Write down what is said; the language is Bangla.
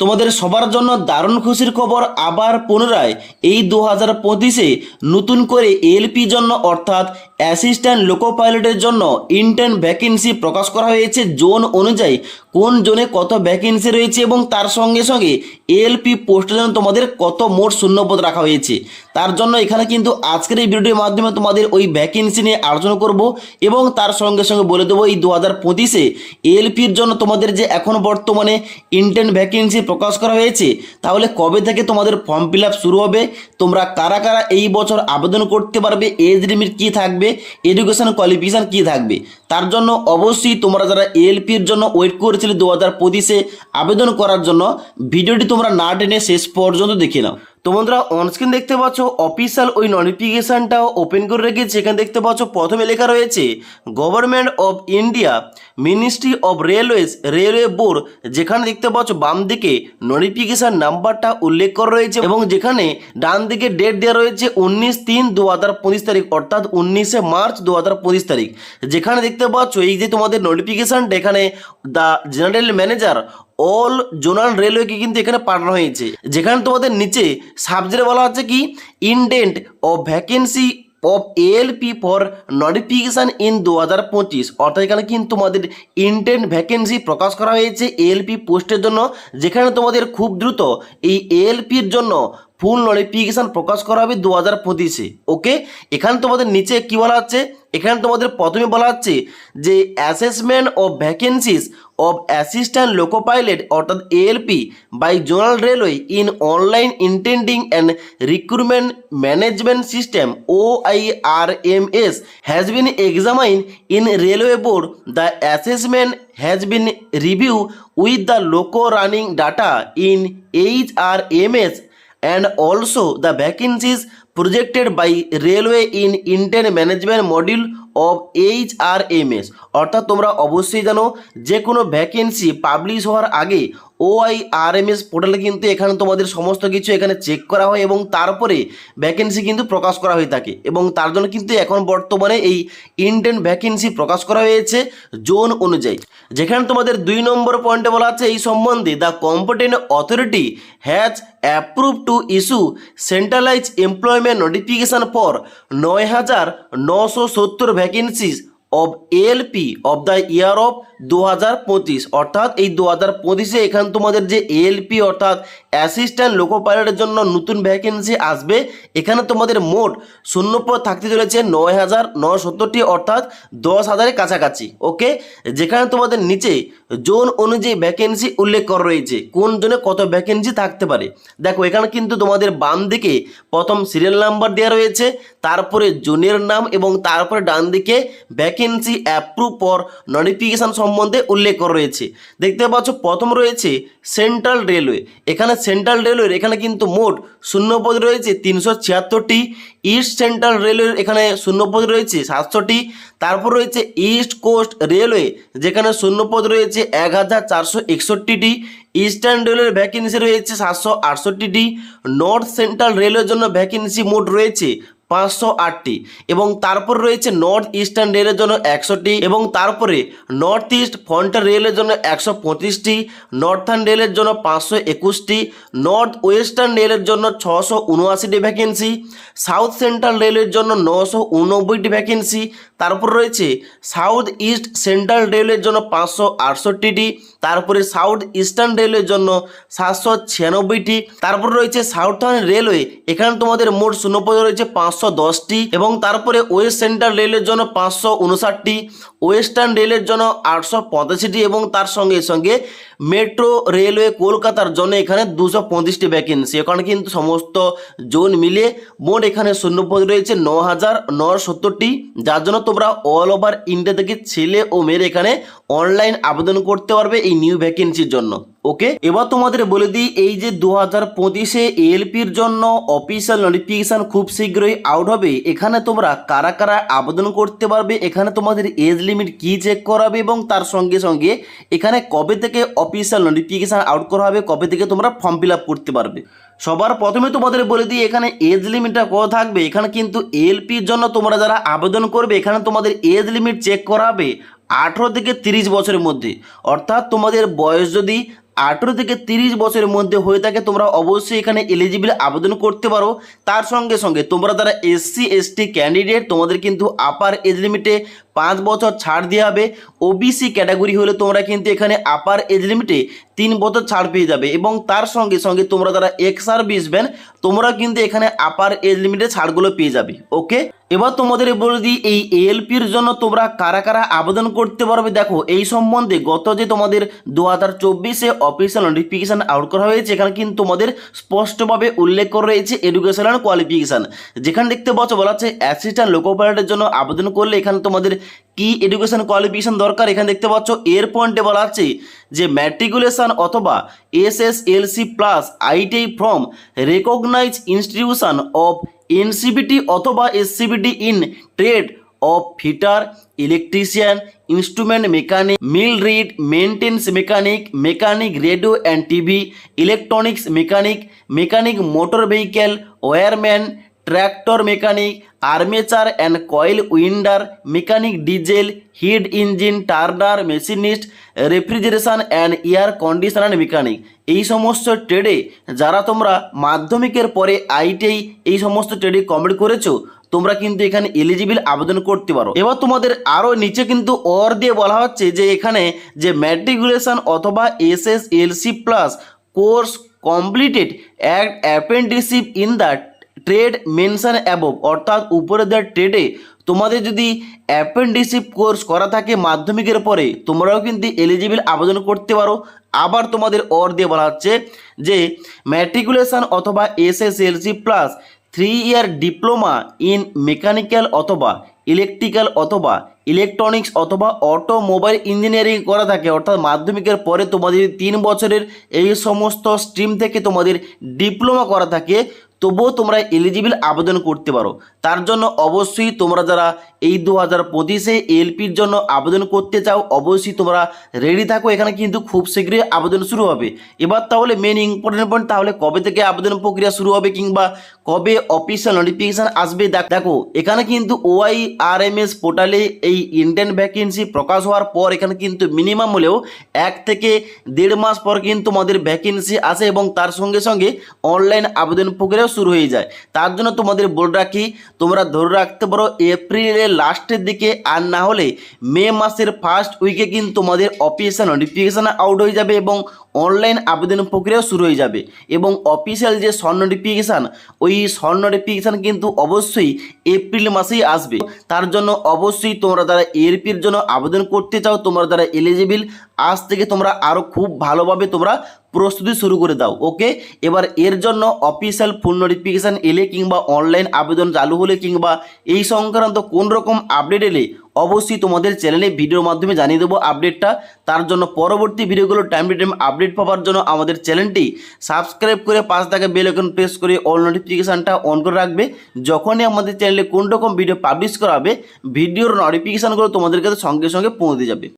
তোমাদের সবার জন্য দারুণ খুশির খবর, আবার পুনরায় এই 2025-এ নতুন করে এএলপি জন্য অর্থাৎ অ্যাসিস্ট্যান্ট লোকো পাইলটের জন্য ইন্টার্ন ভ্যাকেন্সি প্রকাশ করা হয়েছে। জোন অনুযায়ী কোন জোনে কত ভ্যাকেন্সি রয়েছে এবং তার সঙ্গে সঙ্গে এএলপি পোস্টের জন্য তোমাদের কত মোট শূন্যপদ রাখা হয়েছে। তার জন্য এখানে কিন্তু আজকের এই ভিডিওটির মাধ্যমে তোমাদের ওই ভ্যাকেন্সি নিয়ে আলোচনা করব এবং তার সঙ্গে সঙ্গে বলে দেবো এই 2025-এ এএলপির জন্য তোমাদের যে এখন বর্তমানে ইন্টার্ন ভ্যাকেন্সি প্রকাশ করা হয়েছে, তাহলে কবে থেকে তোমাদের ফর্ম ফিল আপ শুরু হবে, তোমরা কারা কারা এই বছর আবেদন করতে পারবে, এজ লিমিট কী থাকবে, এডুকেশন কোয়ালিফিকেশান কী থাকবে। তার জন্য অবশ্যই তোমরা যারা এএলপির জন্য ওয়েট করেছিলে 2025-এ আবেদন করার জন্য, ভিডিওটি তোমরা না টেনে শেষ পর্যন্ত দেখে নাও। তো বন্ধুরা, অনস্ক্রিন দেখতে পাচ্ছ অফিসিয়াল ওই নোটিফিকেশানটাও ওপেন করে রেখেছি। এখানে দেখতে পাচ্ছ প্রথমে লেখা রয়েছে government of India ministry of railways railway board, যেখানে দেখতে পাচ্ছ বাম দিকে নোটিফিকেশান নাম্বারটা উল্লেখ করা রয়েছে এবং যেখানে ডান দিকে ডেট দেওয়া রয়েছে 19/3/2025 তারিখ, অর্থাৎ 19শে মার্চ 2025 তারিখ। যেখানে দেখতে পাচ্ছ এই যে তোমাদের নোটিফিকেশানটা, এখানে the general manager all zonal রেলওয়েকে কিন্তু এখানে পাঠানো হয়েছে। যেখানে তোমাদের নিচে সাবজেক্টে বলা হচ্ছে কি indent of vacancy of ALP for notification in 2025, অর্থাৎ এখানে কিন্তু তোমাদের ইনটেন্ট ভ্যাকেন্সি প্রকাশ করা হয়েছে এএলপি পোস্টের জন্য, যেখানে তোমাদের খুব দ্রুত এই এএলপির জন্য ফুল নোটিফিকেশান প্রকাশ করা হবে 2025-এ। ওকে, এখানে তোমাদের নিচে কি বলা হচ্ছে, এখানে তোমাদের প্রথমে বলা হচ্ছে যে assessment of vacancies of assistant loco pilot অর্থাৎ ALP by zonal railway in online intending and recruitment management system OIRMS has been examine in railway board. The assessment has been review with the loco running data in HRMS and also the vacancies projected by railway in intern management module of HRMS। অর্থাৎ তোমরা অবশ্যই জানো যে কোনো ভ্যাকেন্সি পাবলিশ হওয়ার আগে OIRMS পোর্টালে কিন্তু এখানে তোমাদের সমস্ত কিছু এখানে চেক করা হয় এবং তারপরে ভ্যাকেন্সি কিন্তু প্রকাশ করা হয়ে থাকে, এবং তার জন্য কিন্তু এখন বর্তমানে এই ইন্টার্ন ভ্যাকেন্সি প্রকাশ করা হয়েছে জোন অনুযায়ী। যেখানে তোমাদের 2 নম্বর পয়েন্টে বলা আছে এই সম্বন্ধে the competent authority has approve to issue centralise employment notification for 9,970 vacancies of ALP of the year of 2025। অর্থাৎ এই 2025-এ এখানে তোমাদের যে এএলপি অর্থাৎ অ্যাসিস্ট্যান্ট লোকো পাইলটের জন্য নতুন ভ্যাকেন্সি আসবে। এখানে তোমাদের মোট শূন্যপদ থাকতে চলেছে 9,970টি, অর্থাৎ 10,000-এর কাছাকাছি। ওকে, যেখানে তোমাদের নিচে জোন অনুযায়ী ভ্যাকেন্সি উল্লেখ করা রয়েছে, কোন জোনে কত ভ্যাকেন্সি থাকতে পারে। দেখো এখানে কিন্তু তোমাদের বাম দিকে প্রথম সিরিয়াল নাম্বার দেওয়া রয়েছে, তারপরে জোনের নাম এবং তারপরে ডান দিকে ভ্যাকেন্সি অ্যাপ্রুভ ফর নোটিফিকেশান সম্বন্ধে উল্লেখ করা রয়েছে। দেখতে পাচ্ছ প্রথম রয়েছে সেন্ট্রাল রেলওয়ে। এখানে সেন্ট্রাল রেলওয়ের এখানে কিন্তু মোট শূন্যপদ রয়েছে 376টি। ইস্ট সেন্ট্রাল রেলওয়ের এখানে শূন্যপদ রয়েছে 700টি। তারপর রয়েছে ইস্ট কোস্ট রেলওয়ে, যেখানে শূন্যপদ রয়েছে 1,461টি। ইস্টার্ন রেলওয়ের ভ্যাকেন্সি রয়েছে 768টি। নর্থ সেন্ট্রাল রেলওয়ের জন্য ভ্যাকেন্সি মোট রয়েছে 508টি, এবং তারপর রয়েছে নর্থ ইস্টার্ন রেলের জন্য 100টি, এবং তারপরে নর্থ ইস্ট ফ্রন্টিয়ার রেলের জন্য 125টি, নর্থার্ন রেলের জন্য 521টি, নর্থ ওয়েস্টার্ন রেলের জন্য 679টি ভ্যাকেন্সি, সাউথ সেন্ট্রাল রেলের জন্য 989টি ভ্যাকেন্সি, তারপর রয়েছে সাউথ ইস্ট সেন্ট্রাল রেলের জন্য 568টি, তারপরে সাউথ ইস্টার্ন রেলওয়ের জন্য 796টি, তারপর রয়েছে সাউথার্ন রেলওয়ে, এখানে তোমাদের মোট শূন্যপদ রয়েছে 510টি, এবং তারপরে ওয়েস্ট সেন্ট্রাল রেলের জন্য 559টি, ওয়েস্টার্ন রেলের জন্য 885টি, এবং তার সঙ্গে সঙ্গে মেট্রো রেলওয়ে কলকাতার জন্য এখানে 235টি ভ্যাকেন্সি। এখানে কিন্তু সমস্ত জোন মিলিয়ে মোট এখানে শূন্যপদ রয়েছে 9,970টি, যার জন্য তোমরা অল ওভার ইন্ডিয়া থেকে ছেলে ও মেয়ের এখানে অনলাইন আবেদন করতে পারবে এই নিউ ভ্যাকেন্সির জন্য। ওকে, এবার তোমাদের বলে দিই এই যে 2025-এ এএলপির জন্য অফিসিয়াল নোটিফিকেশান খুব শীঘ্রই আউট হবে। এখানে তোমরা কারা কারা আবেদন করতে পারবে, এখানে তোমাদের এজ লিমিট কি চেক করাবে, এবং তার সঙ্গে সঙ্গে এখানে কবে থেকে অফিসিয়াল নোটিফিকেশান আউট করা হবে, কবে থেকে তোমরা ফর্ম ফিল আপ করতে পারবে। সবার প্রথমে তোমাদের বলে দিই এখানে এজ লিমিটটা কত থাকবে। এখানে কিন্তু এএলপির জন্য তোমরা যারা আবেদন করবে এখানে তোমাদের এজ লিমিট চেক করা হবে 18 থেকে 30 বছরের মধ্যে। অর্থাৎ তোমাদের বয়স যদি 18 থেকে 30 বছরের মধ্যে হয়ে থাকে তোমরা অবশ্যই এখানে এলিজিবল আবেদন করতে পারো। তার সঙ্গে সঙ্গে তোমরা যারা এসসি এসটি ক্যান্ডিডেট তোমাদের কিন্তু আপার এজ লিমিটে 5 বছর ছাড় দেওয়া হবে। ওবিসি ক্যাটাগরি হলে তোমরা কিন্তু এখানে আপার এজ লিমিটে 3 বছর ছাড় পেয়ে যাবে এবং তার সঙ্গে সঙ্গে তোমরা যারা এক্স সার্ভিসম্যান তোমরা কিন্তু এখানে আপার এজ লিমিটে ছাড়গুলো পেয়ে যাবে। ওকে, এবার তোমাদের বলে দিই এই এএলপির জন্য তোমরা কারা কারা আবেদন করতে পারবে। দেখো এই সম্বন্ধে গত যে তোমাদের 2024-এ অফিসিয়াল নোটিফিকেশান আউট করা হয়েছে এখানে কিন্তু তোমাদের স্পষ্টভাবে উল্লেখ করা রয়েছে এডুকেশন অ্যান্ড কোয়ালিফিকেশান। যেখানে দেখতে পাচ্ছ বলা হচ্ছে অ্যাসিস্ট্যান্ট লোকো পাইলটের জন্য আবেদন করলে এখানে তোমাদের কি এডুকেশন কোয়ালিফিকেশান দরকার। এখানে দেখতে পাচ্ছ এর পয়েন্টে বলা আছে যে ম্যাট্রিকুলেশন অথবা SSLC plus ITI from recognize institution of NCVT অথবা SCBT in trade of fitter, electrician, instrument mechanic, millwright, maintenance mechanic, mechanic radio and TV, electronics mechanic, mechanic motor vehicle, wireman, tractor mechanic, armature and coil winder, mechanic diesel, heat engine turner, machinist, refrigeration and air conditioner mechanic. এই সমস্ত ট্রেডে যারা তোমরা মাধ্যমিকের পরে আইটিআই এই সমস্ত ট্রেডে কমপ্লিট করেছো তোমরা কিন্তু এখানে এলিজিবল আবেদন করতে পারো। এবার তোমাদের আরও নিচে কিন্তু অর দিয়ে বলা হচ্ছে যে এখানে যে ম্যাট্রিকুলেশন অথবা SSLC plus course completed at apprenticeship in the trade mention above, অর্থাৎ উপরে দেওয়ার ট্রেডে তোমাদের যদি অ্যাপ্রেন্টিসশিপ কোর্স করা থাকে মাধ্যমিকের পরে তোমরাও কিন্তু এলিজিবল আবেদন করতে পারো। আবার তোমাদের অর দিয়ে বলা হচ্ছে যে ম্যাট্রিকুলেশন অথবা SSLC plus 3 year diploma in mechanical অথবা ইলেকট্রিক্যাল অথবা ইলেকট্রনিক্স অথবা অটোমোবাইল ইঞ্জিনিয়ারিং করা থাকে, অর্থাৎ মাধ্যমিকের পরে তোমাদের 3 বছরের এই সমস্ত স্ট্রিম থেকে তোমাদের ডিপ্লোমা করা থাকে তবুও তোমরা এলিজিবল আবেদন করতে পারো। তার জন্য অবশ্যই তোমরা যারা এই 2025-এ এলপির জন্য আবেদন করতে চাও অবশ্যই তোমরা রেডি থাকো, এখানে কিন্তু খুব শীঘ্রই আবেদন শুরু হবে। এবার তাহলে মেন ইম্পর্টেন্ট পয়েন্ট, তাহলে কবে থেকে আবেদন প্রক্রিয়া শুরু হবে কিংবা কবে অফিসিয়াল নোটিফিকেশান আসবে। দেখো এখানে কিন্তু OIRMS পোর্টালে এই ইন্টার্ন ভ্যাকেন্সি প্রকাশ হওয়ার পর এখানে কিন্তু মিনিমাম হলেও 1 থেকে 1.5 মাস পর কিন্তু আমাদের ভ্যাকেন্সি আসে এবং তার সঙ্গে সঙ্গে অনলাইন আবেদন প্রক্রিয়া শুরু হয়ে যায়। তার জন্য তোমাদের বলে রাখি তোমরা ধরে রাখতে পারো এপ্রিলের লাস্টের দিকে আর না হলে মে মাসের ফার্স্ট উইকে কিন্তু তোমাদের অফিসিয়াল নোটিফিকেশান আউট হয়ে যাবে এবং অনলাইন আবেদন প্রক্রিয়া শুরু হয়ে যাবে এবং অফিসিয়াল যে শর্ট নোটিফিকেশান ওই শর্ট নোটিফিকেশান কিন্তু অবশ্যই এপ্রিল মাসেই আসবে। তার জন্য অবশ্যই তোমরা যারা এলপির জন্য আবেদন করতে চাও তোমরা যারা এলিজিবল আজ থেকে তোমরা আরও খুব ভালোভাবে তোমরা প্রস্তুতি শুরু করে দাও। ওকে, এবার এর জন্য অফিসিয়াল ফুল নোটিফিকেশান এলে কিংবা অনলাইন আবেদন চালু হলে কিংবা এই সংক্রান্ত কোন রকম আপডেট এলে অবশ্যই তোমাদের চ্যানেলে ভিডিওর মাধ্যমে জানিয়ে দেবো আপডেটটা। তার জন্য পরবর্তী ভিডিওগুলো টাইম টু টাইম আপডেট পাওয়ার জন্য আমাদের চ্যানেলটি সাবস্ক্রাইব করে পাশ থাকা বেল আইকন প্রেস করে অল নোটিফিকেশানটা অন করে রাখবে। যখনই আমাদের চ্যানেলে কোন রকম ভিডিও পাবলিশ করা হবে ভিডিওর নোটিফিকেশানগুলো তোমাদের কাছে সঙ্গে সঙ্গে পৌঁছে যাবে।